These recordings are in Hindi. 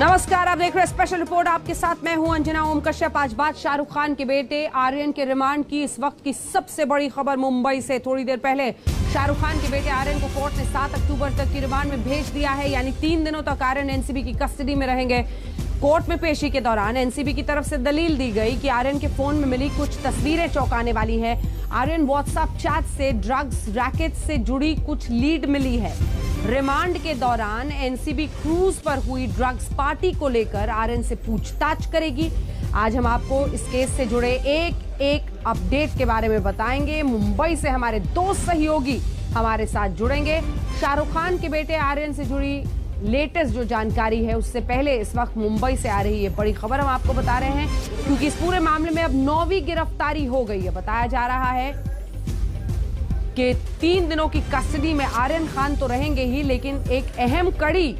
नमस्कार, आप देख रहे हैं स्पेशल रिपोर्ट। आपके साथ मैं हूं अंजना ओम कश्यप। आज बात शाहरुख खान के बेटे आर्यन के रिमांड की। इस वक्त की सबसे बड़ी खबर मुंबई से। थोड़ी देर पहले शाहरुख खान के बेटे आर्यन को कोर्ट ने 7 अक्टूबर तक की रिमांड में भेज दिया है, यानी 3 दिनों तक आर्यन एनसीबी की कस्टडी में रहेंगे। कोर्ट में पेशी के दौरान एनसीबी की तरफ से दलील दी गई कि आर्यन के फोन में मिली कुछ तस्वीरें चौंकाने वाली हैं। आर्यन व्हाट्सएप चैट से ड्रग्स रैकेट से जुड़ी कुछ लीड मिली है। रिमांड के दौरान एनसीबी क्रूज पर हुई ड्रग्स पार्टी को लेकर आर्यन से पूछताछ करेगी। आज हम आपको इस केस से जुड़े एक अपडेट के बारे में बताएंगे। मुंबई से हमारे 2 सहयोगी हमारे साथ जुड़ेंगे। शाहरुख खान के बेटे आर्यन से जुड़ी लेटेस्ट जो जानकारी है, उससे पहले इस वक्त मुंबई से आ रही है बड़ी खबर हम आपको बता रहे हैं, क्योंकि इस पूरे मामले में अब 9वीं गिरफ्तारी हो गई है। बताया जा रहा है कि 3 दिनों की कस्टडी में आर्यन खान तो रहेंगे ही, लेकिन एक अहम कड़ी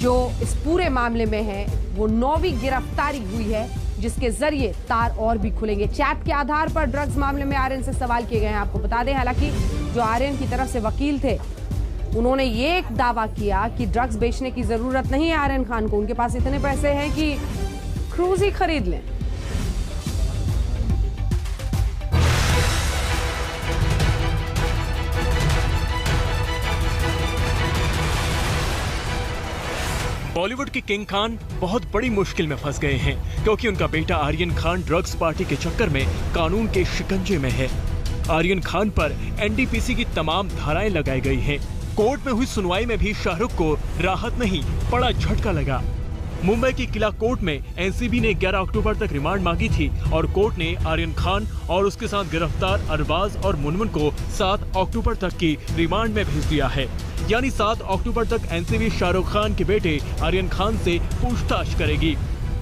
जो इस पूरे मामले में है वो 9वीं गिरफ्तारी हुई है, जिसके जरिए तार और भी खुलेंगे। चैट के आधार पर ड्रग्स मामले में आर्यन से सवाल किए गए हैं। आपको बता दें, हालांकि जो आर्यन की तरफ से वकील थे, उन्होंने ये एक दावा किया कि ड्रग्स बेचने की जरूरत नहीं है आर्यन खान को, उनके पास इतने पैसे हैं कि क्रूज ही खरीद लें। बॉलीवुड के किंग खान बहुत बड़ी मुश्किल में फंस गए हैं, क्योंकि उनका बेटा आर्यन खान ड्रग्स पार्टी के चक्कर में कानून के शिकंजे में है। आर्यन खान पर एनडीपीसी की तमाम धाराएं लगाई गई हैं। कोर्ट में हुई सुनवाई में भी शाहरुख को राहत नहीं, बड़ा झटका लगा। मुंबई की किला कोर्ट में एनसीबी ने 11 अक्टूबर तक रिमांड मांगी थी और कोर्ट ने आर्यन खान और उसके साथ गिरफ्तार अरबाज और मुनमुन को 7 अक्टूबर तक की रिमांड में भेज दिया है। यानी 7 अक्टूबर तक एनसीबी शाहरुख खान के बेटे आर्यन खान से पूछताछ करेगी।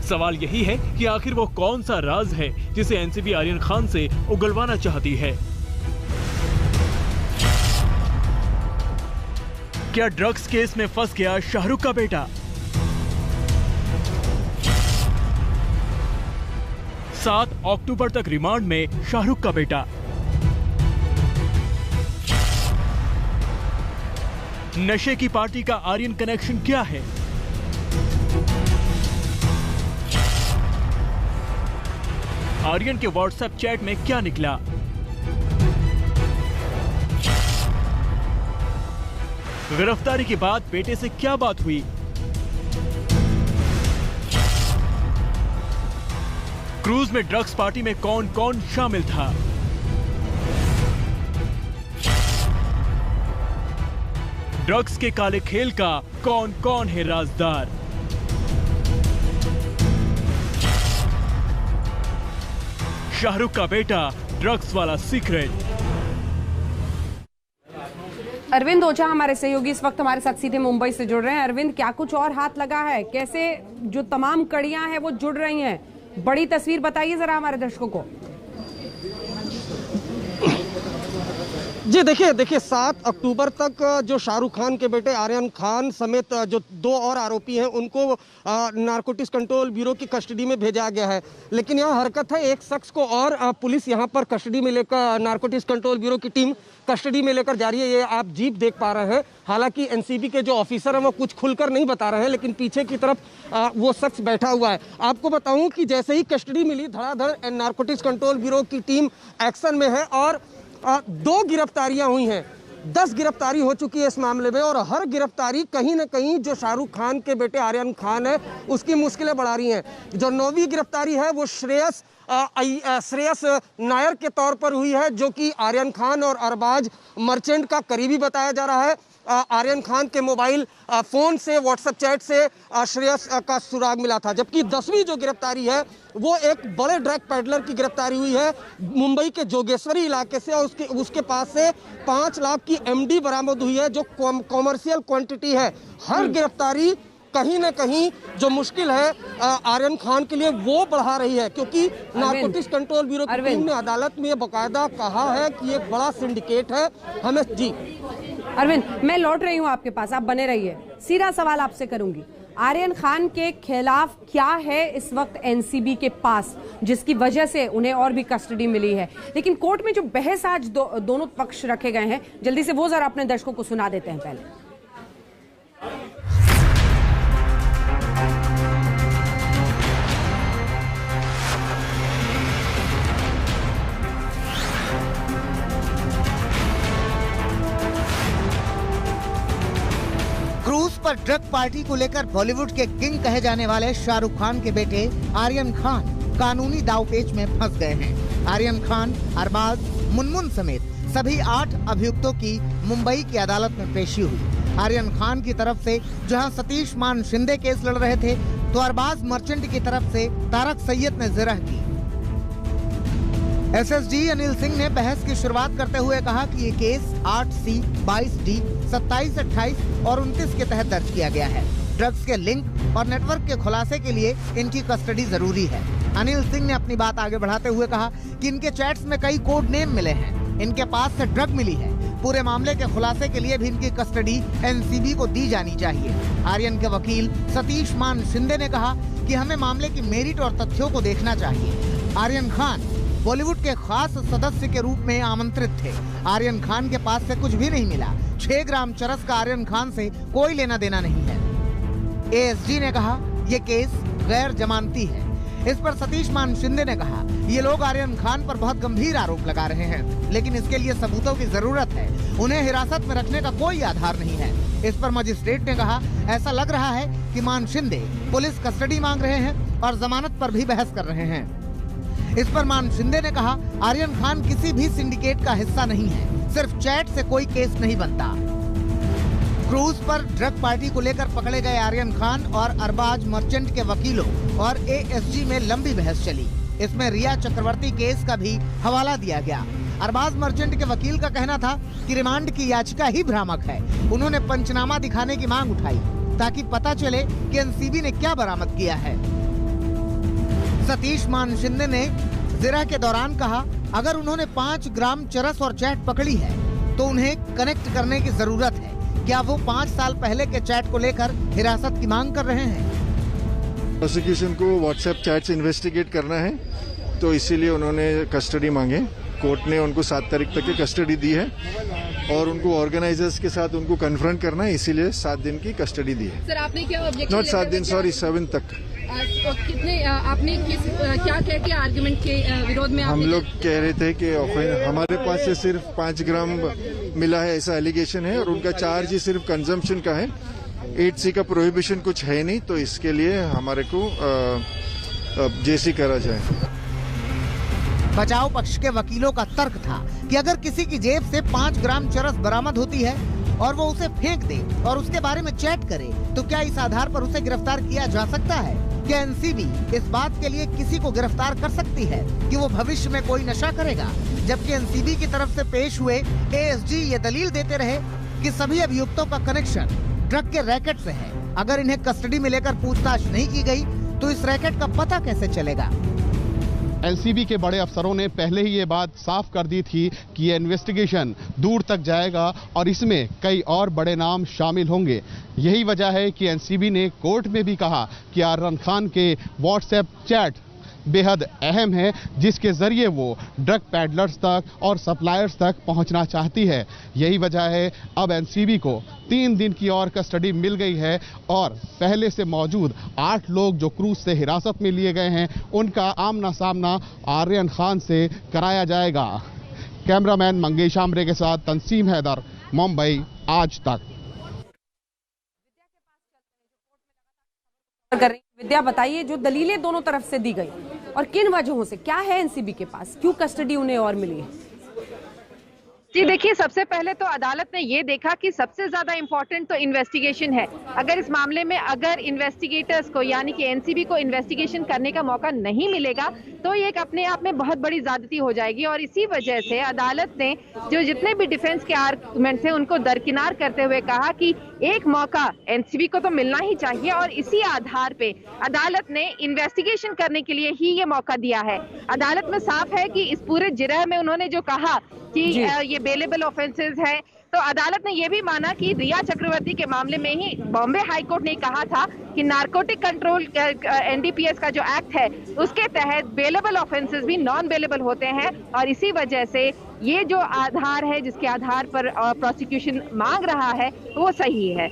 सवाल यही है कि आखिर वो कौन सा राज है जिसे एनसीबी आर्यन खान से उगलवाना चाहती है। क्या ड्रग्स केस में फंस गया शाहरुख का बेटा? 7 अक्टूबर तक रिमांड में शाहरुख का बेटा। नशे की पार्टी का आर्यन कनेक्शन क्या है? आर्यन के व्हाट्सएप चैट में क्या निकला? गिरफ्तारी के बाद बेटे से क्या बात हुई? क्रूज में ड्रग्स पार्टी में कौन कौन शामिल था? ड्रग्स के काले खेल का कौन कौन है राजदार? शाहरुख का बेटा ड्रग्स वाला सीक्रेट। अरविंद ओझा हमारे सहयोगी इस वक्त हमारे साथ सीधे मुंबई से जुड़ रहे हैं। अरविंद, क्या कुछ और हाथ लगा है? कैसे जो तमाम कड़ियां हैं वो जुड़ रही हैं? बड़ी तस्वीर बताइए जरा हमारे दर्शकों को। जी देखिए 7 अक्टूबर तक जो शाहरुख खान के बेटे आर्यन खान समेत जो 2 और आरोपी हैं उनको नारकोटिक्स कंट्रोल ब्यूरो की कस्टडी में भेजा गया है। लेकिन यहाँ हरकत है, एक शख्स को और पुलिस यहाँ पर कस्टडी में लेकर, नारकोटिक्स कंट्रोल ब्यूरो की टीम कस्टडी में लेकर जा रही है। ये आप जीप देख पा रहे हैं। हालांकि एनसीबी के जो ऑफिसर हैं वो कुछ खुलकर नहीं बता रहे हैं, लेकिन पीछे की तरफ वो शख्स बैठा हुआ है। आपको बताऊं कि जैसे ही कस्टडी मिली, धड़ाधड़ नारकोटिक्स कंट्रोल ब्यूरो की टीम एक्शन में है और 2 गिरफ्तारियां हुई हैं। 10 गिरफ्तारी हो चुकी है इस मामले में, और हर गिरफ्तारी कहीं ना कहीं जो शाहरुख खान के बेटे आर्यन खान है उसकी मुश्किलें बढ़ा रही हैं। जो 9वीं गिरफ्तारी है वो श्रेयस नायर के तौर पर हुई है, जो कि आर्यन खान और अरबाज मर्चेंट का करीबी बताया जा रहा है। आर्यन खान के मोबाइल फोन से, व्हाट्सएप चैट से श्रेयस का सुराग मिला था। जबकि 10वीं जो गिरफ्तारी है वो एक बड़े ड्रग पैडलर की गिरफ्तारी हुई है मुंबई के जोगेश्वरी इलाके से, और उसके पास से 5 लाख की एमडी बरामद हुई है, जो कॉमर्शियल क्वांटिटी है। हर गिरफ्तारी कहीं ना कहीं जो मुश्किल है आर्यन खान के लिए वो बढ़ा रही है, क्योंकि नारकोटिक्स कंट्रोल ब्यूरो की टीम ने अदालत में बाकायदा कहा है कि ये बड़ा सिंडिकेट है। हमें जी अरविंद, मैं लौट रही हूँ आपके पास, आप बने रहिए। सीधा सवाल आपसे करूंगी, आर्यन खान के खिलाफ क्या है इस वक्त एनसीबी के पास जिसकी वजह से उन्हें और भी कस्टडी मिली है? लेकिन कोर्ट में जो बहस आज दोनों पक्ष रखे गए हैं, जल्दी से वो जरा अपने दर्शकों को सुना देते हैं पहले। पर ड्रग पार्टी को लेकर बॉलीवुड के किंग कहे जाने वाले शाहरुख खान के बेटे आर्यन खान कानूनी दांवपेच में फंस गए हैं। आर्यन खान, अरबाज, मुनमुन समेत सभी 8 अभियुक्तों की मुंबई की अदालत में पेशी हुई। आर्यन खान की तरफ से जहां सतीश मान शिंदे केस लड़ रहे थे, तो अरबाज मर्चेंट की तरफ से तारक सैयद ने जिरह की। एसएसडी अनिल सिंह ने बहस की शुरुआत करते हुए कहा कि ये केस 8C, 22D, 27, 28 और 29 के तहत दर्ज किया गया है। ड्रग्स के लिंक और नेटवर्क के खुलासे के लिए इनकी कस्टडी जरूरी है। अनिल सिंह ने अपनी बात आगे बढ़ाते हुए कहा कि इनके चैट्स में कई कोड नेम मिले हैं, इनके पास से ड्रग मिली है। पूरे मामले के खुलासे के लिए भी इनकी कस्टडी एनसीबी को दी जानी चाहिए। आर्यन के वकील सतीश मान शिंदे ने कहा कि हमें मामले की मेरिट और तथ्यों को देखना चाहिए। आर्यन खान बॉलीवुड के खास सदस्य के रूप में आमंत्रित थे। आर्यन खान के पास से कुछ भी नहीं मिला। 6 ग्राम चरस का आर्यन खान से कोई लेना देना नहीं है। एएसजी ने कहा यह केस गैर जमानती है। इस पर सतीश मान शिंदे ने कहा ये लोग आर्यन खान पर बहुत गंभीर आरोप लगा रहे हैं, लेकिन इसके लिए सबूतों की जरूरत है। उन्हें हिरासत में रखने का कोई आधार नहीं है। इस पर मजिस्ट्रेट ने कहा ऐसा लग रहा है कि मान शिंदे पुलिस कस्टडी मांग रहे हैं और जमानत पर भी बहस कर रहे हैं। इस पर मान शिंदे ने कहा आर्यन खान किसी भी सिंडिकेट का हिस्सा नहीं है, सिर्फ चैट से कोई केस नहीं बनता। क्रूज पर ड्रग पार्टी को लेकर पकड़े गए आर्यन खान और अरबाज मर्चेंट के वकीलों और एएसजी में लंबी बहस चली। इसमें रिया चक्रवर्ती केस का भी हवाला दिया गया। अरबाज मर्चेंट के वकील का कहना था कि रिमांड की याचिका ही भ्रामक है। उन्होंने पंचनामा दिखाने की मांग उठाई ताकि पता चले कि एनसीबी ने क्या बरामद किया है। सतीश मान शिंदे ने जिरह के दौरान कहा अगर उन्होंने 5 ग्राम चरस और चैट पकड़ी है तो उन्हें कनेक्ट करने की जरूरत है। क्या वो 5 साल पहले के चैट को लेकर हिरासत की मांग कर रहे हैं? प्रोसिक्यूशन को व्हाट्सएप चैट्स इन्वेस्टिगेट करना है, तो इसीलिए उन्होंने कस्टडी मांगे। कोर्ट ने उनको 7 तारीख तक की कस्टडी दी है और उनको ऑर्गेनाइजर्स के साथ उनको कन्फ्रंट करना है, इसीलिए 7 दिन की कस्टडी दी है। सर आपने क्या ऑब्जेक्शन? नॉट 7 दिन, सॉरी 7 तक। कितने आपने क्या कह के आर्गुमेंट के विरोध में? हम लोग कह रहे थे कि हमारे पास से सिर्फ 5 ग्राम मिला है ऐसा एलिगेशन है और उनका चार्ज ही सिर्फ कंजम्पशन का है। 8C का प्रोहिबिशन कुछ है नहीं, तो इसके लिए हमारे को जेसी करा जाए। बचाव पक्ष के वकीलों का तर्क था कि अगर किसी की जेब से 5 ग्राम चरस बरामद होती है और वो उसे फेंक दे और उसके बारे में चैट करे तो क्या इस आधार पर उसे गिरफ्तार किया जा सकता है? क्या एनसीबी इस बात के लिए किसी को गिरफ्तार कर सकती है कि वो भविष्य में कोई नशा करेगा? जबकि एनसीबी की तरफ से पेश हुए एएसजी ये दलील देते रहे कि सभी अभियुक्तों का कनेक्शन ड्रग के रैकेट से है। अगर इन्हें कस्टडी में लेकर पूछताछ नहीं की गई तो इस रैकेट का पता कैसे चलेगा? एनसीबी के बड़े अफसरों ने पहले ही ये बात साफ कर दी थी कि ये इन्वेस्टिगेशन दूर तक जाएगा और इसमें कई और बड़े नाम शामिल होंगे। यही वजह है कि एनसीबी ने कोर्ट में भी कहा कि आर्यन खान के व्हाट्सएप चैट बेहद अहम है, जिसके जरिए वो ड्रग पैडलर्स तक और सप्लायर्स तक पहुंचना चाहती है। यही वजह है अब एनसीबी को 3 दिन की और कस्टडी मिल गई है और पहले से मौजूद 8 लोग जो क्रूज से हिरासत में लिए गए हैं उनका आमना सामना आर्यन खान से कराया जाएगा। कैमरामैन मंगेश आमरे के साथ तंसीम हैदर, मुंबई आज तक। विद्या बताइए जो दलीलें दोनों तरफ से दी गई और किन वजहों से, क्या है एनसीबी के पास, क्यों कस्टडी उन्हें और मिली है? जी देखिए, सबसे पहले तो अदालत ने ये देखा कि सबसे ज्यादा इंपॉर्टेंट तो इन्वेस्टिगेशन है। अगर इस मामले में अगर इन्वेस्टिगेटर्स को यानी कि एनसीबी को इन्वेस्टिगेशन करने का मौका नहीं मिलेगा तो ये एक अपने आप में बहुत बड़ी ज्यादती हो जाएगी और इसी वजह से अदालत ने जो जितने भी डिफेंस के आर्गुमेंट थे उनको दरकिनार करते हुए कहा कि एक मौका एनसीबी को तो मिलना ही चाहिए और इसी आधार पे अदालत ने इन्वेस्टिगेशन करने के लिए ही ये मौका दिया है। अदालत में साफ है कि इस पूरे जिरह में उन्होंने जो कहा कि ये बेलेबल ऑफेंसेस है, तो अदालत ने यह भी माना कि रिया चक्रवर्ती के मामले में ही बॉम्बे हाई कोर्ट ने कहा था कि नारकोटिक कंट्रोल एनडीपीएस का जो एक्ट है उसके तहत बेलेबल ऑफेंसेस भी नॉन बेलेबल होते हैं और इसी वजह से ये जो आधार है जिसके आधार पर प्रोसिक्यूशन मांग रहा है वो सही है।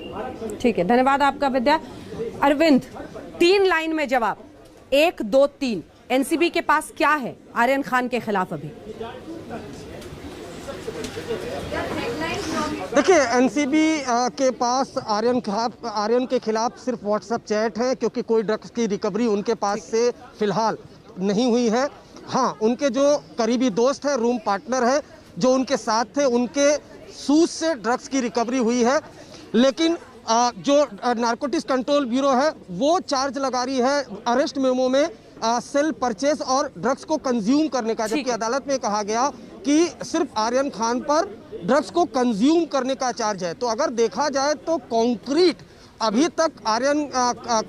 ठीक है, धन्यवाद आपका विद्या। अरविंद, 3 लाइन में जवाब, 1, 2, 3 एनसीबी के पास क्या है आर्यन खान के खिलाफ? अभी देखिए, एनसीबी के पास आर्यन के खिलाफ सिर्फ व्हाट्सएप चैट है, क्योंकि कोई ड्रग्स की रिकवरी उनके पास से फिलहाल नहीं हुई है। हाँ, उनके जो करीबी दोस्त है, रूम पार्टनर है, जो उनके साथ थे, उनके सूज से ड्रग्स की रिकवरी हुई है। लेकिन जो नारकोटिक्स कंट्रोल ब्यूरो है वो चार्ज लगा रही है अरेस्ट मेमो में सेल परचेस और ड्रग्स को कंज्यूम करने का, जबकि अदालत में कहा गया कि सिर्फ आर्यन खान पर ड्रग्स को कंज्यूम करने का चार्ज है। तो अगर देखा जाए तो कॉन्क्रीट अभी तक आर्यन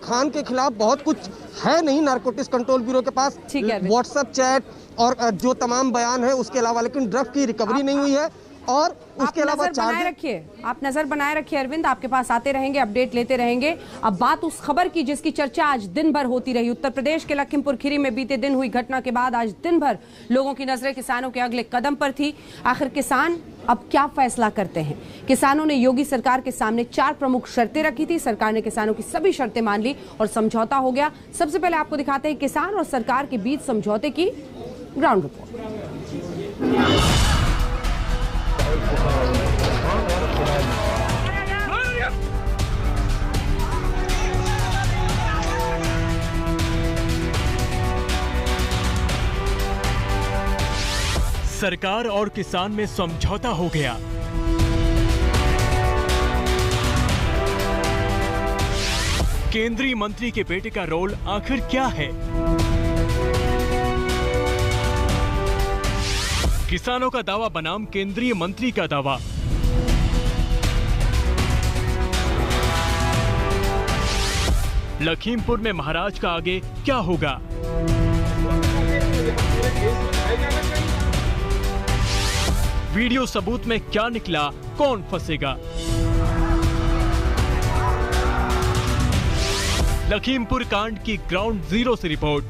खान के खिलाफ बहुत कुछ है नहीं नारकोटिक्स कंट्रोल ब्यूरो के पास। व्हाट्सएप चैट और जो तमाम बयान है उसके अलावा, लेकिन ड्रग्स की रिकवरी नहीं हुई है। और उसके अलावा आप नजर बनाए रखिए अरविंद, आपके पास आते रहेंगे, अपडेट लेते रहेंगे। अब बात उस खबर की जिसकी चर्चा आज दिन भर होती रही। उत्तर प्रदेश के लखीमपुर खीरी में बीते दिन हुई घटना के बाद आज दिन भर लोगों की नजरें किसानों के अगले कदम पर थी। आखिर किसान अब क्या फैसला करते हैं? किसानों ने योगी सरकार के सामने 4 प्रमुख शर्तें रखी थी। सरकार ने किसानों की सभी शर्तें मान ली और समझौता हो गया। सबसे पहले आपको दिखाते हैं किसान और सरकार के बीच समझौते की ग्राउंड रिपोर्ट। सरकार और किसान में समझौता हो गया। केंद्रीय मंत्री के बेटे का रोल आखिर क्या है? किसानों का दावा बनाम केंद्रीय मंत्री का दावा। लखीमपुर में महाराज का आगे क्या होगा? वीडियो सबूत में क्या निकला? कौन फंसेगा? लखीमपुर कांड की ग्राउंड जीरो से रिपोर्ट।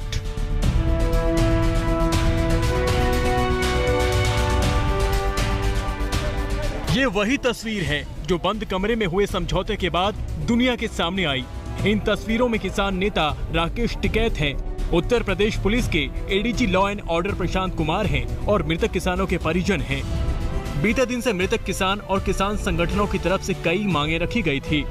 ये वही तस्वीर है जो बंद कमरे में हुए समझौते के बाद दुनिया के सामने आई। इन तस्वीरों में किसान नेता राकेश टिकैत हैं, उत्तर प्रदेश पुलिस के ADG law and order Prashant Kumar हैं और मृतक किसानों के परिजन हैं। बीते दिन से मृतक किसान और किसान संगठनों की तरफ से कई मांगे रखी गई थी।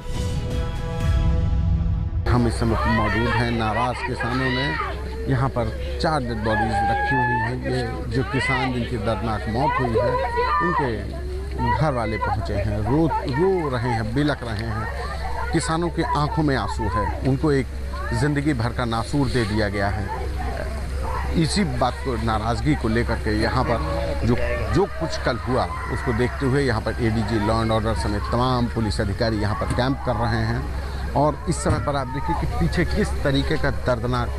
हम इस समय मौजूद हैं, नाराज किसानों ने यहाँ पर 4 डेड बॉडीज रखी हुई हैं। ये जो किसान जिनकी दर्दनाक मौत हुई है उनके घर वाले पहुँचे हैं, रो रहे हैं, बिलख रहे हैं। किसानों की आंखों में आंसू है, उनको एक जिंदगी भर का नासूर दे दिया गया है। इसी बात को, नाराज़गी को लेकर के यहाँ पर जो कुछ कल हुआ उसको देखते हुए यहाँ पर एडीजी लॉ एंड ऑर्डर समेत तमाम पुलिस अधिकारी यहाँ पर कैंप कर रहे हैं। और इस समय पर आप देखिए कि पीछे किस तरीके का दर्दनाक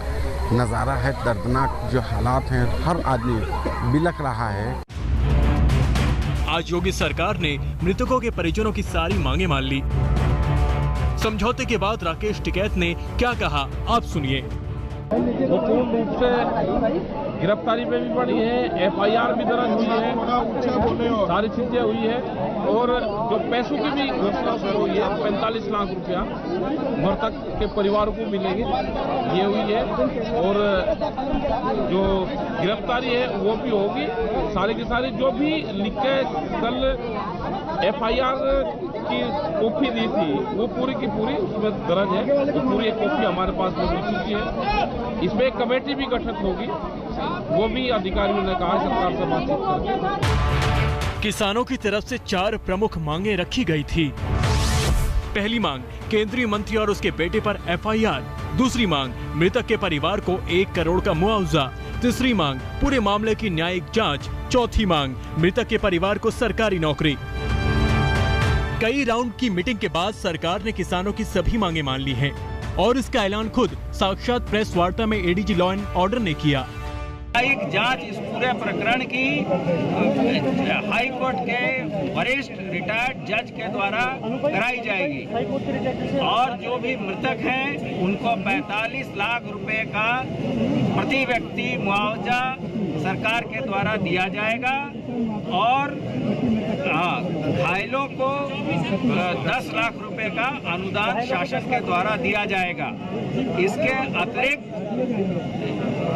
नज़ारा है, दर्दनाक जो हालात हैं, हर आदमी बिलख रहा है। आज योगी सरकार ने मृतकों के परिजनों की सारी मांगे मान ली। समझौते के बाद राकेश टिकैत ने क्या कहा, आप सुनिए। वो पूर्ण रूप से गिरफ्तारी पे भी पड़ी है, FIR भी दर्ज हुई है, सारी चीजें हुई है और जो पैसों की भी घोषणा हुई है 45 लाख रुपया मृतक के परिवार को मिलेंगे, ये हुई है। और जो गिरफ्तारी है वो भी होगी। सारी की सारी जो भी लिख के कल FIR की कॉपी दी थी वो पूरी की पूरी उसमें दर्ज है। वो पूरी एक कॉपी हमारे पास मिल चुकी है। इसमें एक कमेटी भी गठित होगी, वो भी अधिकारियों ने कहा सरकार से बातचीत करके। किसानों की तरफ से 4 प्रमुख मांगे रखी गई थी। पहली मांग, केंद्रीय मंत्री और उसके बेटे पर FIR। दूसरी मांग, मृतक के परिवार को 1 करोड़ का मुआवजा। तीसरी मांग, पूरे मामले की न्यायिक जांच। चौथी मांग, मृतक के परिवार को सरकारी नौकरी। कई राउंड की मीटिंग के बाद सरकार ने किसानों की सभी मांगे मान ली हैं और इसका ऐलान खुद साक्षात प्रेस वार्ता में एडीजी लॉ एंड ऑर्डर ने किया। न्यायिक जांच इस पूरे प्रकरण की हाई कोर्ट के वरिष्ठ रिटायर्ड जज के द्वारा कराई जाएगी और जो भी मृतक हैं उनको 45 लाख रुपए का प्रति व्यक्ति मुआवजा सरकार के द्वारा दिया जाएगा और घायलों को 10 लाख रुपए का अनुदान शासन के द्वारा दिया जाएगा। इसके अतिरिक्त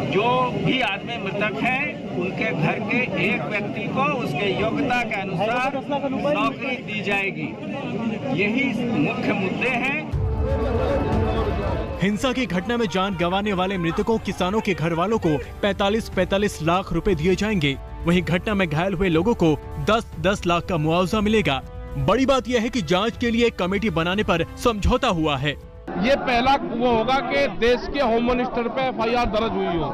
जो भी आदमी मृतक हैं उनके घर के एक व्यक्ति को उसके योग्यता के अनुसार नौकरी दी जाएगी। यही मुख्य मुद्दे हैं। हिंसा की घटना में जान गंवाने वाले मृतकों किसानों के घर वालों को 45-45 लाख रुपए दिए जाएंगे। वहीं घटना में घायल हुए लोगों को 10-10 लाख का मुआवजा मिलेगा। बड़ी बात यह है कि जांच के लिए एक कमेटी बनाने पर समझौता हुआ है। ये पहला वो होगा कि देश के होम मिनिस्टर पे FIR दर्ज हुई हो।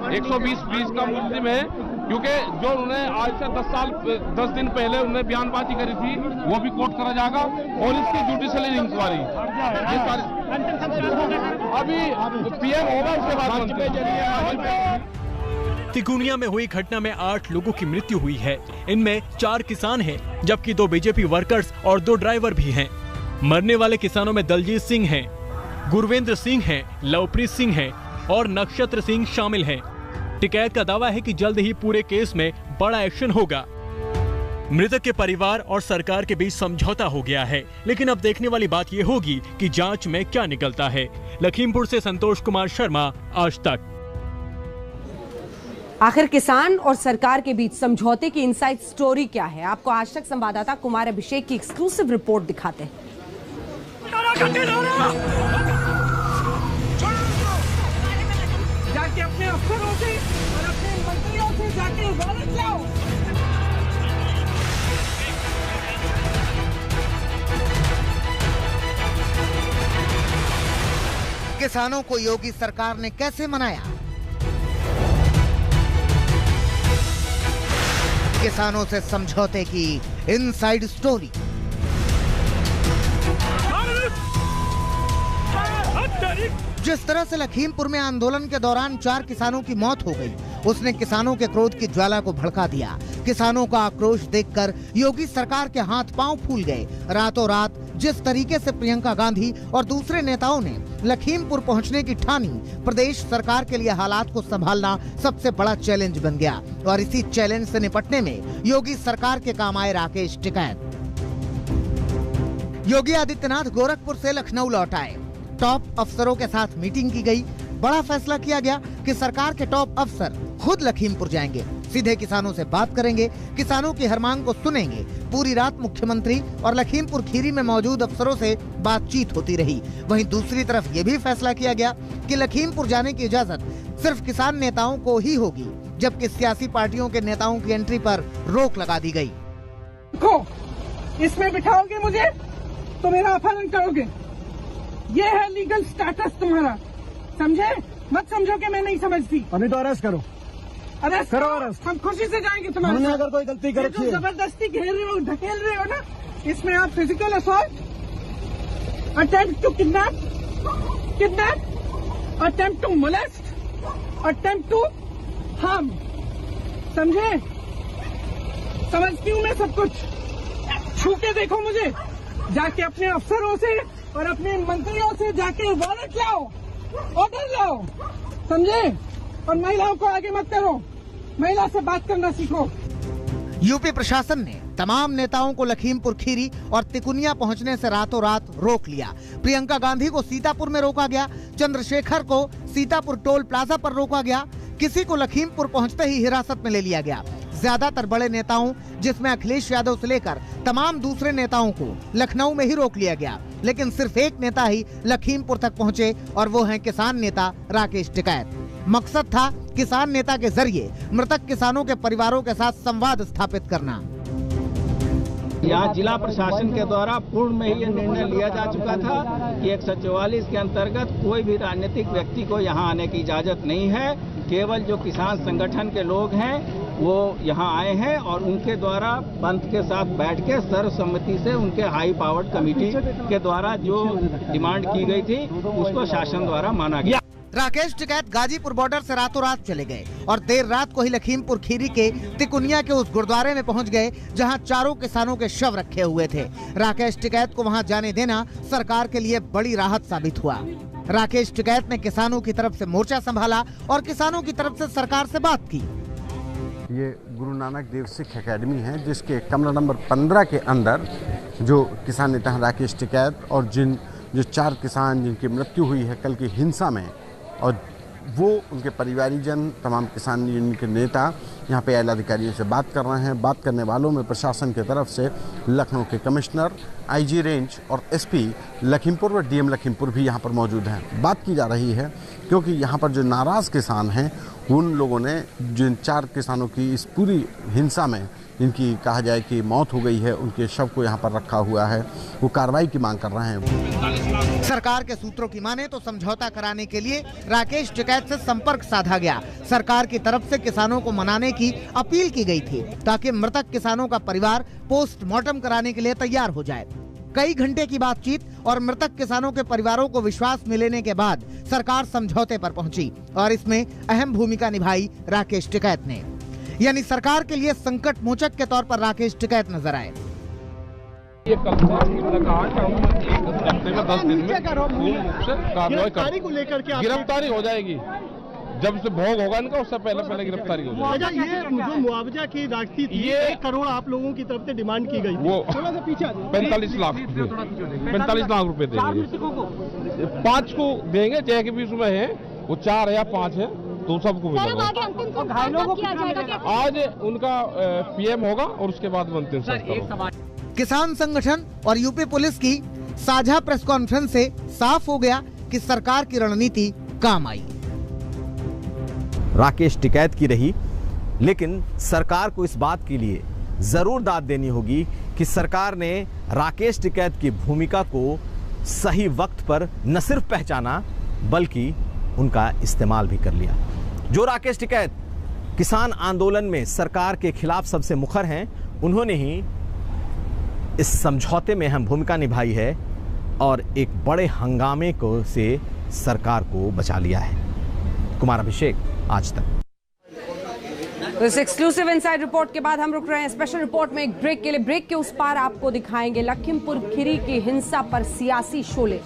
120 का मुल्जिम है, क्योंकि जो उन्हें आज से 10 दिन पहले उन्हें बयानबाजी करी थी वो भी कोर्ट करा जाएगा और इसकी जुडिशियल इंक्वायरी अभी PM होगा, उसके बाद तिकोनिया में हुई घटना में 8 लोगों की मृत्यु हुई है। इनमें 4 किसान हैं, जबकि 2 बीजेपी वर्कर्स और 2 ड्राइवर भी हैं। मरने वाले किसानों में दलजीत सिंह हैं, गुरवेंद्र सिंह हैं, लवप्रीत सिंह हैं और नक्षत्र सिंह शामिल हैं। टिकैत का दावा है कि जल्द ही पूरे केस में बड़ा एक्शन होगा। मृतक के परिवार और सरकार के बीच समझौता हो गया है, लेकिन अब देखने वाली बात ये होगी कि जांच में क्या निकलता है। लखीमपुर से संतोष कुमार शर्मा, आज तक। आखिर किसान और सरकार के बीच समझौते की इनसाइड स्टोरी क्या है, आपको आज तक संवाददाता कुमार अभिषेक की एक्सक्लूसिव रिपोर्ट दिखाते हैं। जाके अपने अफसरों से और अपने मंत्रियों से जाके वारंट लाओ। किसानों को योगी सरकार ने कैसे मनाया? किसानों से समझौते की इनसाइड स्टोरी। जिस तरह से लखीमपुर में आंदोलन के दौरान 4 किसानों की मौत हो गई, उसने किसानों के क्रोध की ज्वाला को भड़का दिया। किसानों का आक्रोश देखकर योगी सरकार के हाथ पांव फूल गए। रातों रात जिस तरीके से प्रियंका गांधी और दूसरे नेताओं ने लखीमपुर पहुंचने की ठानी, प्रदेश सरकार के लिए हालात को संभालना सबसे बड़ा चैलेंज बन गया। और इसी चैलेंज से निपटने में योगी सरकार के काम आए राकेश टिकैत। योगी आदित्यनाथ गोरखपुर से लखनऊ लौट आए। टॉप अफसरों के साथ मीटिंग की गई। बड़ा फैसला किया गया कि सरकार के टॉप अफसर खुद लखीमपुर जाएंगे, सीधे किसानों से बात करेंगे, किसानों की हर मांग को सुनेंगे। पूरी रात मुख्यमंत्री और लखीमपुर खीरी में मौजूद अफसरों से बातचीत होती रही। वहीं दूसरी तरफ ये भी फैसला किया गया कि लखीमपुर जाने की इजाजत सिर्फ किसान नेताओं को ही होगी, जबकि सियासी पार्टियों के नेताओं की एंट्री पर रोक लगा दी गई। इसमें बिठाओगे मुझे तो मेरा अपहरण करोगे, ये है लीगल स्टेटस तुम्हारा, समझे? मत समझो कि मैं नहीं समझती। अभी तो अरेस्ट करो, अरेस्ट करो, अरेस्ट। हम खुशी से जाएंगे तुम्हारे साथ। अगर कोई गलती करे तो जबरदस्ती घेर रहे हो, ढकेल रहे हो ना, इसमें आप physical assault, attempt to kidnap, attempt to molest, attempt to harm, समझे? समझती हूँ मैं सब कुछ। छू के देखो मुझे, जाके अपने अफसरों से और अपने मंत्रियों से जाके वारंट लाओ, ऑर्डर लाओ, समझे? और महिलाओं को आगे मत करो, महिला से बात करना सीखो। यूपी प्रशासन ने तमाम नेताओं को लखीमपुर खीरी और तिकोनिया पहुंचने से रातों रात रोक लिया। प्रियंका गांधी को सीतापुर में रोका गया, चंद्रशेखर को सीतापुर टोल प्लाजा पर रोका गया, किसी को लखीमपुर पहुंचते ही हिरासत में ले लिया गया। ज्यादातर बड़े नेताओं, जिसमें अखिलेश यादव से लेकर तमाम दूसरे नेताओं को लखनऊ में ही रोक लिया गया, लेकिन सिर्फ एक नेता ही लखीमपुर तक पहुंचे और वो हैं किसान नेता राकेश टिकैत। मकसद था किसान नेता के जरिए मृतक किसानों के परिवारों के साथ संवाद स्थापित करना। यहाँ जिला प्रशासन के द्वारा पूर्व में ही ये निर्णय लिया जा चुका था कि 144 के अंतर्गत कोई भी राजनीतिक व्यक्ति को यहाँ आने की इजाजत नहीं है। केवल जो किसान संगठन के लोग हैं वो यहाँ आए हैं और उनके द्वारा पंथ के साथ बैठ के सर्वसम्मति से उनके हाई पावर्ड कमेटी के द्वारा जो डिमांड की गई थी उसको शासन द्वारा माना गया। राकेश टिकैत गाजीपुर बॉर्डर से रातों रात चले गए और देर रात को ही लखीमपुर खीरी के तिकोनिया के उस गुरुद्वारे में पहुंच गए जहां चारों किसानों के शव रखे हुए थे। राकेश टिकैत को वहां जाने देना सरकार के लिए बड़ी राहत साबित हुआ। राकेश टिकैत ने किसानों की तरफ से मोर्चा संभाला और किसानों की तरफ से सरकार से बात की। ये गुरु नानक देव सिख एकेडमी है, जिसके कमरा नंबर 15 के अंदर जो किसान नेता हैं राकेश टिकैत और जो 4 किसान जिनकी मृत्यु हुई है कल की हिंसा में, और वो उनके परिवारीजन, तमाम किसान यूनियन के नेता यहाँ पे आला अधिकारियों से बात कर रहे हैं। बात करने वालों में प्रशासन की तरफ से लखनऊ के कमिश्नर, आईजी रेंज और एसपी लखीमपुर व डीएम लखीमपुर भी यहाँ पर मौजूद हैं। बात की जा रही है क्योंकि यहाँ पर जो नाराज़ किसान हैं उन लोगों ने जिन 4 किसानों की इस पूरी हिंसा में जिनकी कहा जाए कि मौत हो गई है, उनके शव को यहाँ पर रखा हुआ है, वो कार्रवाई की मांग कर रहे हैं। सरकार के सूत्रों की माने तो समझौता कराने के लिए राकेश टिकैत से संपर्क साधा गया। सरकार की तरफ से किसानों को मनाने की अपील की गई थी ताकि मृतक किसानों का परिवार पोस्टमार्टम कराने के लिए तैयार हो जाए। कई घंटे की बातचीत और मृतक किसानों के परिवारों को विश्वास मिलने के बाद सरकार समझौते पर पहुंची और इसमें अहम भूमिका निभाई राकेश टिकैत ने। यानी सरकार के लिए संकट मोचक के तौर पर राकेश टिकैत नजर आए। ये कल से एक हफ्ते में 10 दिन में पूर्ण रूप से कार्रवाई को लेकर के गिरफ्तारी हो जाएगी। जब से भोग होगा इनका उससे पहले गिरफ्तारी हो जाएगी। ये जो मुआवजा की राशि थी, ये 1 करोड़ आप लोगों की तरफ से डिमांड की गई, वो 45 लाख रुपए देंगे। 5 को देंगे, चाहे के बीच में है वो 4 या 5 है तो सबको मिलेगा। आज उनका पीएम होगा और उसके बाद अंतिम संस्कार। किसान संगठन और यूपी पुलिस की साझा प्रेस कॉन्फ्रेंस से साफ हो गया कि सरकार की रणनीति काम आई। राकेश टिकैत की रही, लेकिन सरकार को इस बात के लिए जरूर दाद देनी होगी कि सरकार ने राकेश टिकैत की भूमिका को सही वक्त पर न सिर्फ पहचाना बल्कि उनका इस्तेमाल भी कर लिया। जो राकेश टिकैत किसान आंदोलन में सरकार के खिलाफ सबसे मुखर हैं, उन्होंने ही इस समझौते में अहम भूमिका निभाई है और एक बड़े हंगामे को से सरकार को बचा लिया है। कुमार अभिषेक, आज तक। इस एक्सक्लूसिव इनसाइड रिपोर्ट के बाद हम रुक रहे हैं स्पेशल रिपोर्ट में एक ब्रेक के लिए। ब्रेक के उस पार आपको दिखाएंगे लखीमपुर खीरी की हिंसा पर सियासी शोले।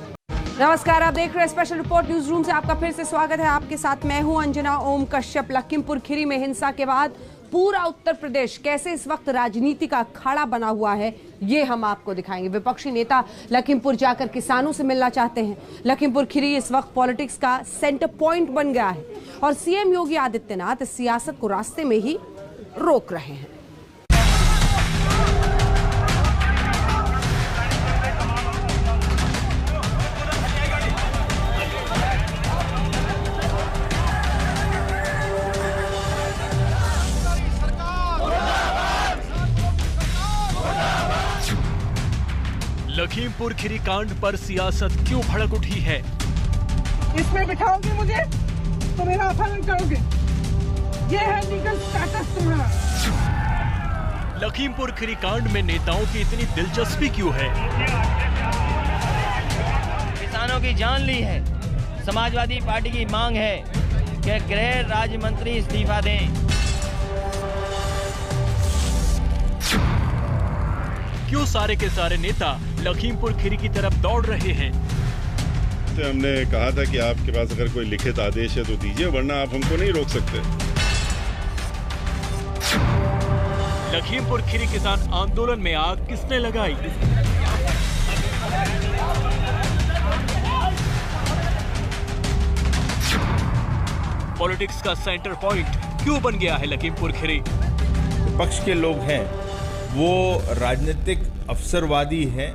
नमस्कार, आप देख रहे हैं स्पेशल रिपोर्ट न्यूज रूम से आपका फिर से स्वागत है। आपके साथ मैं हूं अंजना ओम कश्यप। लखीमपुर खीरी में हिंसा के बाद पूरा उत्तर प्रदेश कैसे इस वक्त राजनीति का अखाड़ा बना हुआ है, ये हम आपको दिखाएंगे। विपक्षी नेता लखीमपुर जाकर किसानों से मिलना चाहते हैं। लखीमपुर खीरी इस वक्त पॉलिटिक्स का सेंटर पॉइंट बन गया है और सीएम योगी आदित्यनाथ इस सियासत को रास्ते में ही रोक रहे हैं। लखीमपुर खीरी कांड पर सियासत क्यों भड़क उठी है? इसमें बिठाओगे मुझे तो मेरा अपहरण करोगे, ये है लीगल स्टेटस तुम्हारा। लखीमपुर खीरी कांड में नेताओं की इतनी दिलचस्पी क्यों है? किसानों की जान ली है। समाजवादी पार्टी की मांग है कि गृह राज्य मंत्री इस्तीफा दें। क्यों सारे के सारे नेता लखीमपुर खीरी की तरफ दौड़ रहे हैं? तो हमने कहा था कि आपके पास अगर कोई लिखित आदेश है तो दीजिए, वरना आप हमको नहीं रोक सकते। लखीमपुर खीरी किसान आंदोलन में आग किसने लगाई? पॉलिटिक्स का सेंटर पॉइंट क्यों बन गया है लखीमपुर खीरी? विपक्ष के लोग हैं वो राजनीतिक अवसरवादी हैं।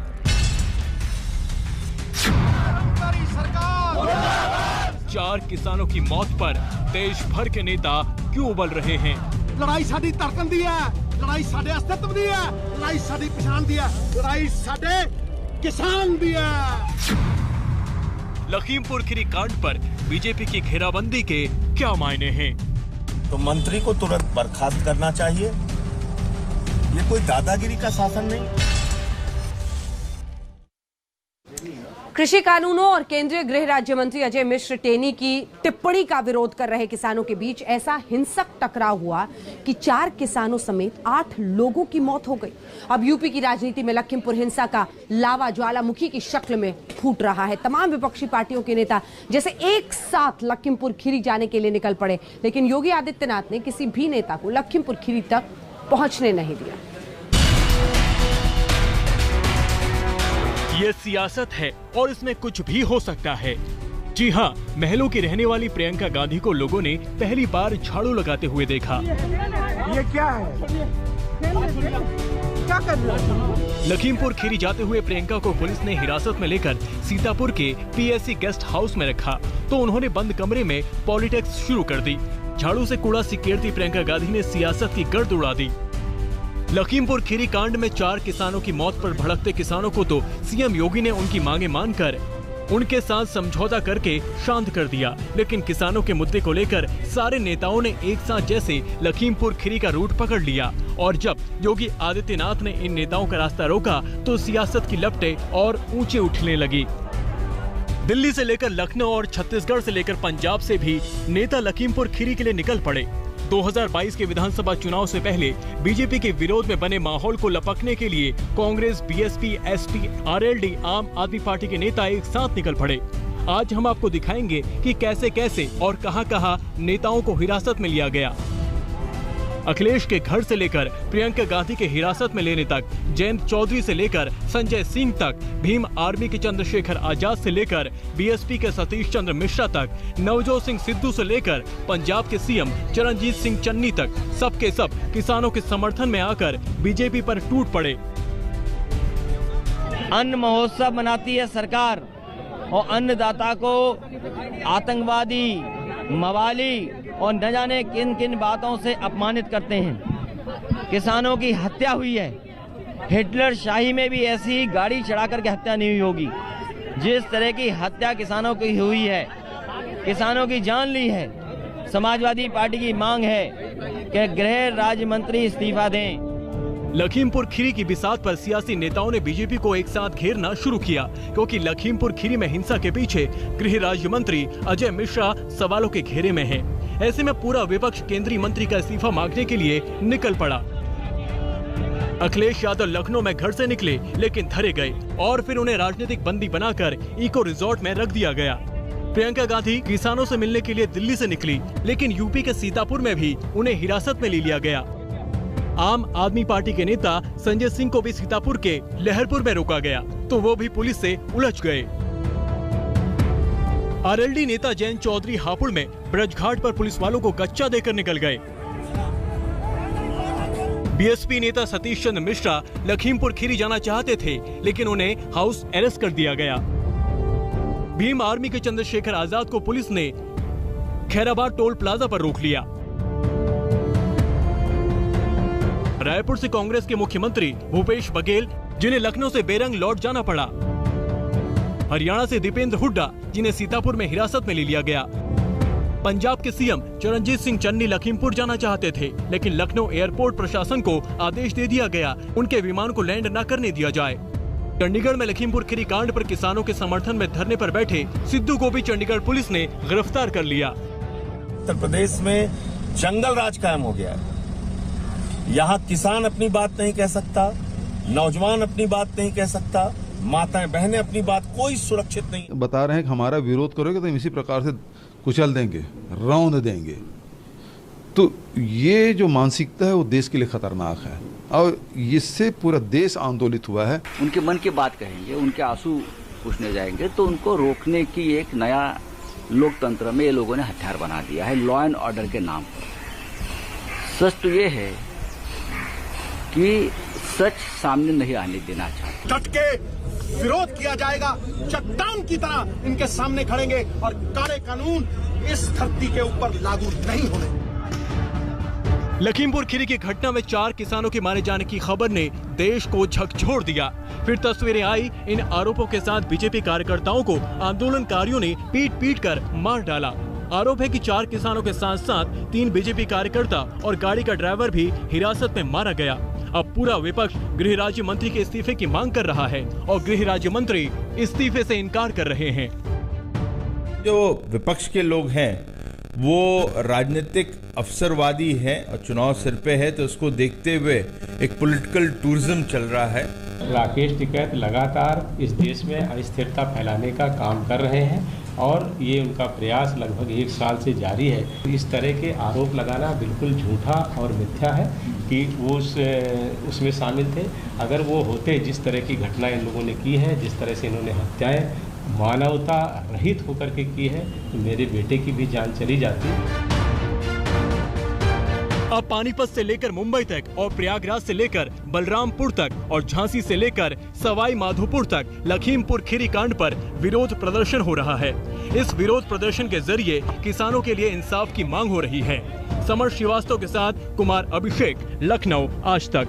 4 किसानों की मौत पर देश भर के नेता क्यों उबल रहे हैं? लड़ाई साडी धड़कन दी है, लड़ाई साडे अस्तित्व दी है, लड़ाई साडी पहचान दी है, लड़ाई साडे किसान दी है। लखीमपुर खीरी कांड पर बीजेपी की घेराबंदी के क्या मायने हैं? तो मंत्री को तुरंत बर्खास्त करना चाहिए। ये कोई दादागिरी का शासन नहीं। कृषि कानूनों और केंद्रीय गृह राज्य मंत्री अजय मिश्र टेनी की टिप्पणी का विरोध कर रहे किसानों के बीच ऐसा हिंसक टकराव हुआ कि 4 किसानों समेत 8 लोगों की मौत हो गई। अब यूपी की राजनीति में लखीमपुर हिंसा का लावा ज्वालामुखी की शक्ल में फूट रहा है। तमाम विपक्षी पार्टियों के नेता जैसे एक साथ लखीमपुर खीरी जाने के लिए निकल पड़े, लेकिन योगी आदित्यनाथ ने किसी भी नेता को लखीमपुर खीरी तक पहुंचने नहीं दिया। ये सियासत है और इसमें कुछ भी हो सकता है। जी हाँ, महलों की रहने वाली प्रियंका गांधी को लोगों ने पहली बार झाड़ू लगाते हुए देखा। ये क्या है? क्या कर रहे हो? लखीमपुर खीरी जाते हुए प्रियंका को पुलिस ने हिरासत में लेकर सीतापुर के पीएससी गेस्ट हाउस में रखा तो उन्होंने बंद कमरे में पॉलिटिक्स शुरू कर दी। झाड़ू से कूड़ा सिकेरती प्रियंका गांधी ने सियासत की गर्द उड़ा दी। लखीमपुर खीरी कांड में 4 किसानों की मौत पर भड़कते किसानों को तो सीएम योगी ने उनकी मांगे मानकर उनके साथ समझौता करके शांत कर दिया, लेकिन किसानों के मुद्दे को लेकर सारे नेताओं ने एक साथ जैसे लखीमपुर खीरी का रूट पकड़ लिया और जब योगी आदित्यनाथ ने इन नेताओं का रास्ता रोका तो सियासत की लपटें और ऊंचे उठने लगी। दिल्ली से लेकर लखनऊ और छत्तीसगढ़ से लेकर पंजाब से भी नेता लखीमपुर खीरी के लिए निकल पड़े। 2022 के विधानसभा चुनाव से पहले बीजेपी के विरोध में बने माहौल को लपकने के लिए कांग्रेस, बीएसपी, एसपी, आरएलडी, आम आदमी पार्टी के नेता एक साथ निकल पड़े। आज हम आपको दिखाएंगे कि कैसे कैसे और कहां-कहां नेताओं को हिरासत में लिया गया। अखिलेश के घर से लेकर प्रियंका गांधी के हिरासत में लेने तक, जयंत चौधरी से लेकर संजय सिंह तक, भीम आर्मी के चंद्रशेखर आजाद से लेकर बीएसपी के सतीश चंद्र मिश्रा तक, नवजोत सिंह सिद्धू से लेकर पंजाब के सीएम चरणजीत सिंह चन्नी तक, सबके सब किसानों के समर्थन में आकर बीजेपी पर टूट पड़े। अन्न महोत्सव मनाती है सरकार और अन्नदाता को आतंकवादी, मवाली और न जाने किन किन बातों से अपमानित करते हैं। किसानों की हत्या हुई है। हिटलर शाही में भी ऐसी गाड़ी चढ़ा करके हत्या नहीं हुई होगी जिस तरह की हत्या किसानों की हुई है। किसानों की जान ली है। समाजवादी पार्टी की मांग है कि गृह राज्य मंत्री इस्तीफा दें। लखीमपुर खीरी की बिसात पर सियासी नेताओं ने बीजेपी को एक साथ घेरना शुरू किया क्योंकि लखीमपुर खीरी में हिंसा के पीछे गृह राज्य मंत्री अजय मिश्रा सवालों के घेरे में हैं। ऐसे में पूरा विपक्ष केंद्रीय मंत्री का इस्तीफा मांगने के लिए निकल पड़ा। अखिलेश यादव लखनऊ में घर से निकले लेकिन धरे गए और फिर उन्हें राजनीतिक बंदी बनाकर इको रिजॉर्ट में रख दिया गया। प्रियंका गांधी किसानों से मिलने के लिए दिल्ली से निकली लेकिन यूपी के सीतापुर में भी उन्हें हिरासत में ले लिया गया। आम आदमी पार्टी के नेता संजय सिंह को भी सीतापुर के लहरपुर में रोका गया तो वो भी पुलिस से उलझ गए। आरएलडी नेता जयंत चौधरी हापुड़ में ब्रजघाट पर पुलिस वालों को कच्चा देकर निकल गए। बीएसपी नेता सतीश चंद्र मिश्रा लखीमपुर खीरी जाना चाहते थे लेकिन उन्हें हाउस अरेस्ट कर दिया गया। भीम आर्मी के चंद्रशेखर आजाद को पुलिस ने खैराबाद टोल प्लाजा पर रोक लिया। रायपुर से कांग्रेस के मुख्यमंत्री भूपेश बघेल जिन्हें लखनऊ से बेरंग लौट जाना पड़ा। हरियाणा से दीपेंद्र हुड्डा जिन्हें सीतापुर में हिरासत में ले लिया गया। पंजाब के सीएम चरणजीत सिंह चन्नी लखीमपुर जाना चाहते थे लेकिन लखनऊ एयरपोर्ट प्रशासन को आदेश दे दिया गया उनके विमान को लैंड न करने दिया जाए। चंडीगढ़ में लखीमपुर खीरी कांड पर किसानों के समर्थन में धरने पर बैठे सिद्धू को भी चंडीगढ़ पुलिस ने गिरफ्तार कर लिया। उत्तर प्रदेश में जंगल राज कायम हो गया है। यहाँ किसान अपनी बात नहीं कह सकता, नौजवान अपनी बात नहीं कह सकता, माताएं बहनें अपनी बात, कोई सुरक्षित नहीं। बता रहे हैं कि हमारा विरोध करोगे तो हम इसी प्रकार से कुचल देंगे, रौंद देंगे। तो ये जो मानसिकता है वो देश के लिए खतरनाक है और इससे पूरा देश आंदोलित हुआ है। उनके मन की बात कहेंगे, उनके आंसू पूछने जाएंगे तो उनको रोकने की एक नया लोकतंत्र में ये लोगों ने हथियार बना दिया है लॉ एंड ऑर्डर के नाम पर। सच तो ये है कि सच सामने नहीं आने देना चाहते। डट के विरोध किया जाएगा, चट्टान की तरह इनके सामने खड़ेंगे और काले कानून इस धरती के ऊपर लागू नहीं होने। लखीमपुर खीरी की घटना में 4 किसानों के मारे जाने की खबर ने देश को झकझोर दिया। फिर तस्वीरें आई इन आरोपों के साथ बीजेपी कार्यकर्ताओं को आंदोलनकारियों ने पीट कर मार डाला। आरोप है कि 4 किसानों के साथ साथ 3 बीजेपी कार्यकर्ता और गाड़ी का ड्राइवर भी हिरासत में मारा गया। अब पूरा विपक्ष गृह राज्य मंत्री के इस्तीफे की मांग कर रहा है और गृह राज्य मंत्री इस्तीफे से इनकार कर रहे हैं। जो विपक्ष के लोग हैं वो राजनीतिक अवसरवादी है और चुनाव सिर पे है तो उसको देखते हुए एक पॉलिटिकल टूरिज्म चल रहा है। राकेश टिकैत लगातार इस देश में अस्थिरता फैलाने का काम कर रहे हैं और ये उनका प्रयास लगभग 1 साल से जारी है। इस तरह के आरोप लगाना बिल्कुल झूठा और मिथ्या है कि वो उसमें शामिल थे। अगर वो होते, जिस तरह की घटना इन लोगों ने की है, जिस तरह से इन्होंने हत्याएं मानवता रहित होकर के की है तो मेरे बेटे की भी जान चली जाती। अब पानीपत से लेकर मुंबई तक और प्रयागराज से लेकर बलरामपुर तक और झांसी से लेकर सवाई माधोपुर तक लखीमपुर खीरी कांड पर विरोध प्रदर्शन हो रहा है। इस विरोध प्रदर्शन के जरिए किसानों के लिए इंसाफ की मांग हो रही है। समर श्रीवास्तव के साथ कुमार अभिषेक, लखनऊ, आज तक।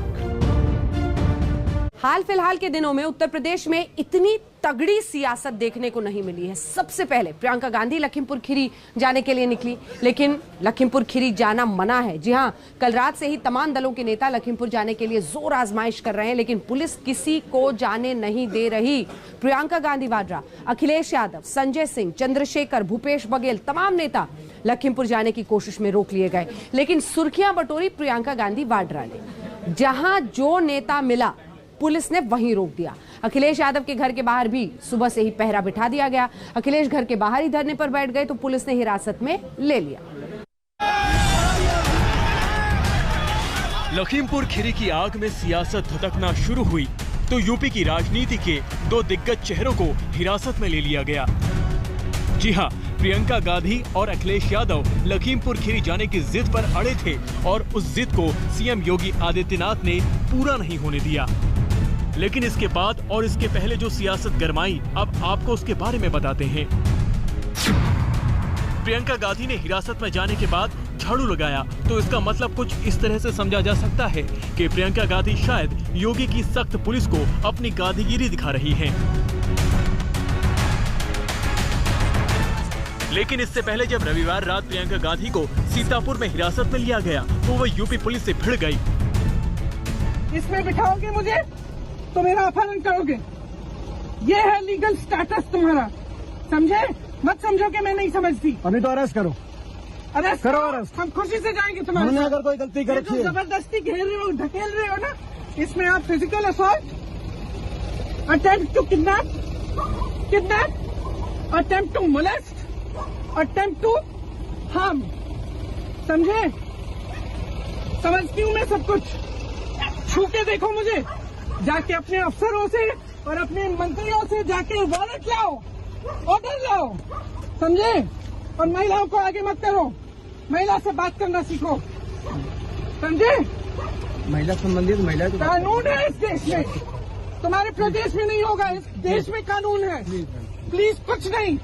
हाल फिलहाल के दिनों में उत्तर प्रदेश में इतनी तगड़ी सियासत देखने को नहीं मिली है। सबसे पहले प्रियंका गांधी लखीमपुर खीरी जाने के लिए निकली, लेकिन लखीमपुर खीरी जाना मना है। जी हां, कल रात से ही तमाम दलों के नेता लखीमपुर जाने के लिए जोर आजमाइश कर रहे हैं, लेकिन पुलिस किसी को जाने नहीं दे रही। प्रियंका गांधी वाड्रा, अखिलेश यादव, संजय सिंह, चंद्रशेखर, भूपेश बघेल, तमाम नेता लखीमपुर जाने की कोशिश में रोक लिए गए, लेकिन सुर्खियां बटोरी प्रियंका गांधी वाड्रा ने। जहां जो नेता मिला पुलिस ने वहीं रोक दिया। अखिलेश यादव के घर के बाहर भी सुबह से ही पहरा बिठा दिया गया। अखिलेश घर के बाहर ही धरने पर बैठ गए तो पुलिस ने हिरासत में ले लिया। लखीमपुर खीरी की आग में सियासत धधकना शुरू हुई तो यूपी की राजनीति के दो दिग्गज चेहरों को हिरासत में ले लिया गया। जी हां, प्रियंका गांधी और अखिलेश यादव लखीमपुर खीरी जाने की जिद पर अड़े थे और उस जिद को सीएम योगी आदित्यनाथ ने पूरा नहीं होने दिया। लेकिन इसके बाद और इसके पहले जो सियासत गरमाई, अब आपको उसके बारे में बताते हैं। प्रियंका गांधी ने हिरासत में जाने के बाद झाड़ू लगाया तो इसका मतलब कुछ इस तरह से समझा जा सकता है कि प्रियंका गांधी शायद योगी की सख्त पुलिस को अपनी गांधीगिरी दिखा रही हैं। लेकिन इससे पहले जब रविवार रात प्रियंका गांधी को सीतापुर में हिरासत में लिया गया तो वह यूपी पुलिस से भिड़ गई। इसमें बिठाओगे मुझे तो मेरा अपहरण करोगे, ये है लीगल स्टेटस तुम्हारा, समझे? मत समझो कि मैं नहीं समझती। अभी तो अरेस्ट करो, अरेस्ट करो, अरेस्ट। हम खुशी से जाएंगे तुम्हारे साथ। अगर कोई गलती कर रखी है, जबरदस्ती घेर रहे हो, ढकेल रहे हो ना, इसमें आप physical assault, attempt to kidnap, attempt to molest, attempt to harm, समझे? समझती हूँ मैं सब कुछ। छू के देखो मुझे, जाके अपने अफसरों से और अपने मंत्रियों से जाके वारंट लाओ, ऑर्डर लाओ, समझे? और महिलाओं को आगे मत करो, महिला से बात करना सीखो, समझे? महिला संबंधित महिला कानून है इस देश में, तुम्हारे प्रदेश में नहीं होगा, इस देश में कानून है। प्लीज कुछ नहीं,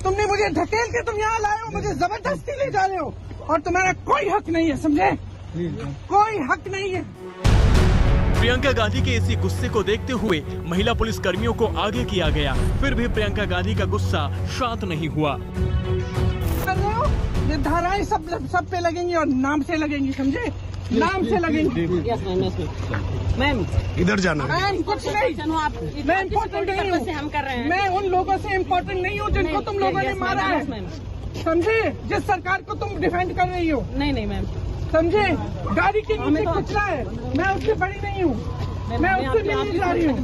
तुमने मुझे ढकेल के तुम यहाँ लाए हो, मुझे जबरदस्ती ले जा रहे हो और तुम्हारा कोई हक नहीं है, समझे? कोई हक नहीं है। प्रियंका गांधी के इसी गुस्से को देखते हुए महिला पुलिस कर्मियों को आगे किया गया, फिर भी प्रियंका गांधी का गुस्सा शांत नहीं हुआ। ये धाराएं सब पे लगेंगी और नाम से लगेंगी, समझे? नाम से लगेंगी। मैम इधर जाना। मैम कुछ नहीं, मैं इम्पोर्टेंट नहीं हूँ, मैं उन लोगों से इम्पोर्टेंट नहीं हूँ जिनको तुम लोगों ने मारा है, समझे? जिस सरकार को तुम डिफेंड कर रही हो। नहीं मैम, समझे? गाड़ी के नीचे कुचला है, मैं उससे बड़ी नहीं हूँ, मैं उससे मिलने जा रही हूँ।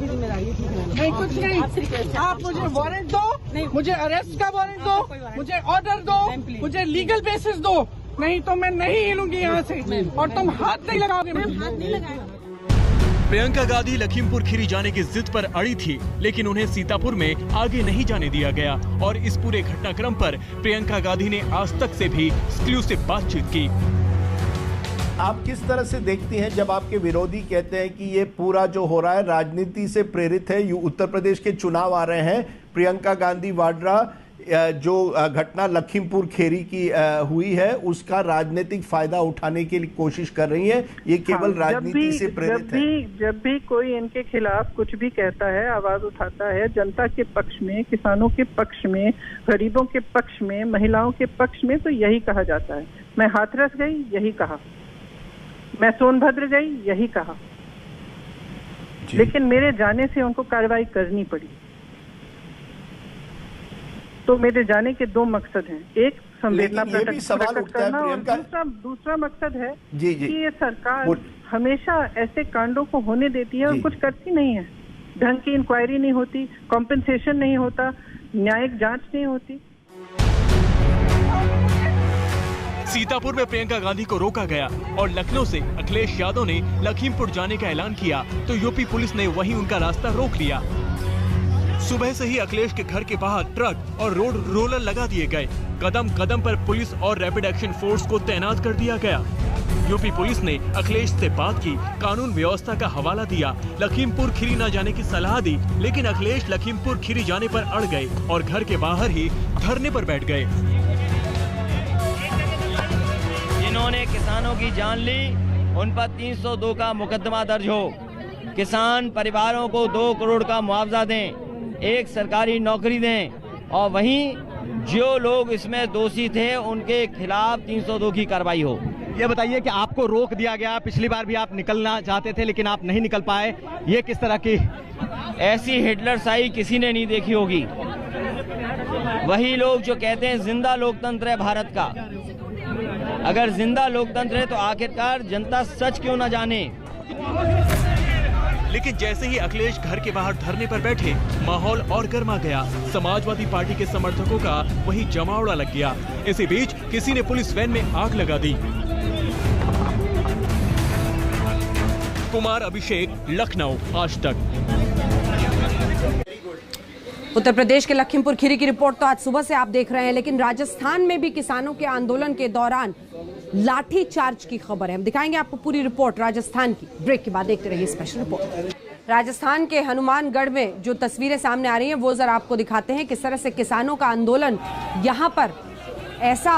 नहीं कुछ नहीं, आप मुझे वारंट दो, मुझे अरेस्ट का वारंट दो, मुझे ऑर्डर दो, मुझे लीगल बेसिस दो, नहीं तो मैं नहीं हिलूंगी यहाँ से और तुम हाथ नहीं लगाओगे। हाथ नहीं लगाया। प्रियंका गांधी लखीमपुर खीरी जाने की जिद पर अड़ी थी, लेकिन उन्हें सीतापुर में आगे नहीं जाने दिया गया और इस पूरे घटनाक्रम पर प्रियंका गांधी ने आज तक से भी एक्सक्लूसिव बातचीत की। आप किस तरह से देखती हैं जब आपके विरोधी कहते हैं कि ये पूरा जो हो रहा है राजनीति से प्रेरित है? उत्तर प्रदेश के चुनाव आ रहे हैं, प्रियंका गांधी वाड्रा जो घटना लखीमपुर खीरी की हुई है उसका राजनीतिक फायदा उठाने की कोशिश कर रही है, ये केवल राजनीति से प्रेरित है। जब भी कोई इनके खिलाफ कुछ भी कहता है, आवाज उठाता है, जनता के पक्ष में, किसानों के पक्ष में, गरीबों के पक्ष में, महिलाओं के पक्ष में, तो यही कहा जाता है। मैं हाथरस गई, यही कहा, मैं सोनभद्र गई, यही कहा, लेकिन मेरे जाने से उनको कार्रवाई करनी पड़ी। तो मेरे जाने के दो मकसद हैं, एक संवेदना प्रकट करना और दूसरा मकसद है कि ये सरकार हमेशा ऐसे कांडों को होने देती है और कुछ करती नहीं है। ढंग की इंक्वायरी नहीं होती, कॉम्पेंसेशन नहीं होता, न्यायिक जांच नहीं होती। सीतापुर में प्रियंका गांधी को रोका गया और लखनऊ से अखिलेश यादव ने लखीमपुर जाने का ऐलान किया तो यूपी पुलिस ने वहीं उनका रास्ता रोक लिया। सुबह से ही अखिलेश के घर के बाहर ट्रक और रोड रोलर लगा दिए गए। कदम कदम पर पुलिस और रैपिड एक्शन फोर्स को तैनात कर दिया गया। यूपी पुलिस ने अखिलेश से बात की, कानून व्यवस्था का हवाला दिया, लखीमपुर खीरी न जाने की सलाह दी, लेकिन अखिलेश लखीमपुर खीरी जाने पर अड़ गए और घर के बाहर ही धरने पर बैठ गए। जिन्होंने किसानों की जान ली उन पर 302 का मुकदमा दर्ज हो। किसान परिवारों को 2 करोड़ का मुआवजा दें, एक सरकारी नौकरी दें और वहीं जो लोग इसमें दोषी थे उनके खिलाफ 302 की कार्रवाई हो। ये बताइए कि आपको रोक दिया गया, पिछली बार भी आप निकलना चाहते थे लेकिन आप नहीं निकल पाए, ये किस तरह की? ऐसी हिटलरशाही किसी ने नहीं देखी होगी। वही लोग जो कहते हैं जिंदा लोकतंत्र है भारत का, अगर जिंदा लोकतंत्र है तो आखिरकार जनता सच क्यों ना जाने। लेकिन जैसे ही अखिलेश घर के बाहर धरने पर बैठे, माहौल और गर्मा गया। समाजवादी पार्टी के समर्थकों का वही जमावड़ा लग गया। इसी बीच किसी ने पुलिस वैन में आग लगा दी। कुमार अभिषेक, लखनऊ, आज तक। उत्तर प्रदेश के लखीमपुर खीरी की रिपोर्ट तो आज सुबह से आप देख रहे हैं, लेकिन राजस्थान में भी किसानों के आंदोलन के दौरान लाठी चार्ज की खबर है। हम दिखाएंगे आपको पूरी रिपोर्ट राजस्थान की। ब्रेक के बाद देखते रहिए स्पेशल रिपोर्ट। राजस्थान के हनुमानगढ़ में जो तस्वीरें सामने आ रही हैं वो जरा आपको दिखाते हैं किस तरह से किसानों का आंदोलन यहां पर ऐसा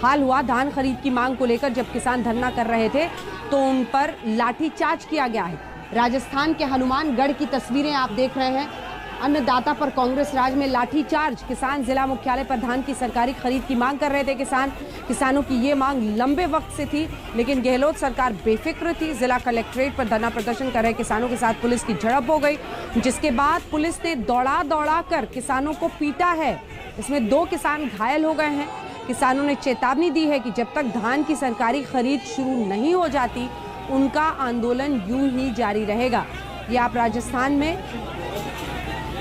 हाल हुआ। धान खरीद की मांग को लेकर जब किसान धरना कर रहे थे तो उन पर लाठीचार्ज किया गया है। राजस्थान के हनुमानगढ़ की तस्वीरें आप देख रहे हैं। अन्नदाता पर कांग्रेस राज में लाठीचार्ज। किसान जिला मुख्यालय पर धान की सरकारी खरीद की मांग कर रहे थे। किसानों की ये मांग लंबे वक्त से थी, लेकिन गहलोत सरकार बेफिक्र थी। जिला कलेक्ट्रेट पर धरना प्रदर्शन कर रहे किसानों के साथ पुलिस की झड़प हो गई, जिसके बाद पुलिस ने दौड़ा कर किसानों को पीटा है। इसमें 2 किसान घायल हो गए हैं। किसानों ने चेतावनी दी है कि जब तक धान की सरकारी खरीद शुरू नहीं हो जाती उनका आंदोलन यूं ही जारी रहेगा। ये आप राजस्थान में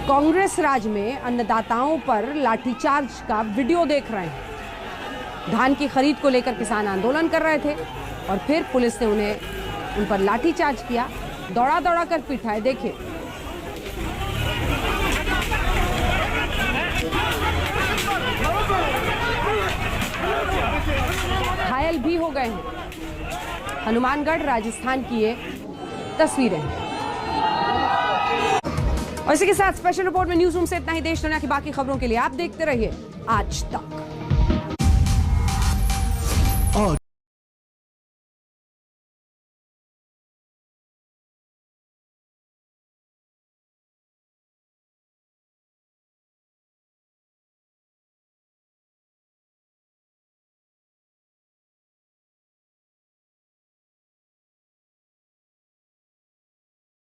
कांग्रेस राज में अन्नदाताओं पर लाठीचार्ज का वीडियो देख रहे हैं। धान की खरीद को लेकर किसान आंदोलन कर रहे थे और फिर पुलिस ने उन पर लाठीचार्ज किया, दौड़ा कर पीटा है। देखिए, घायल भी हो गए हैं। हनुमानगढ़ राजस्थान की ये तस्वीरें हैं। और इसी के साथ स्पेशल रिपोर्ट में न्यूज रूम से इतना ही। देश दुनिया की बाकी खबरों के लिए आप देखते रहिए आज तक।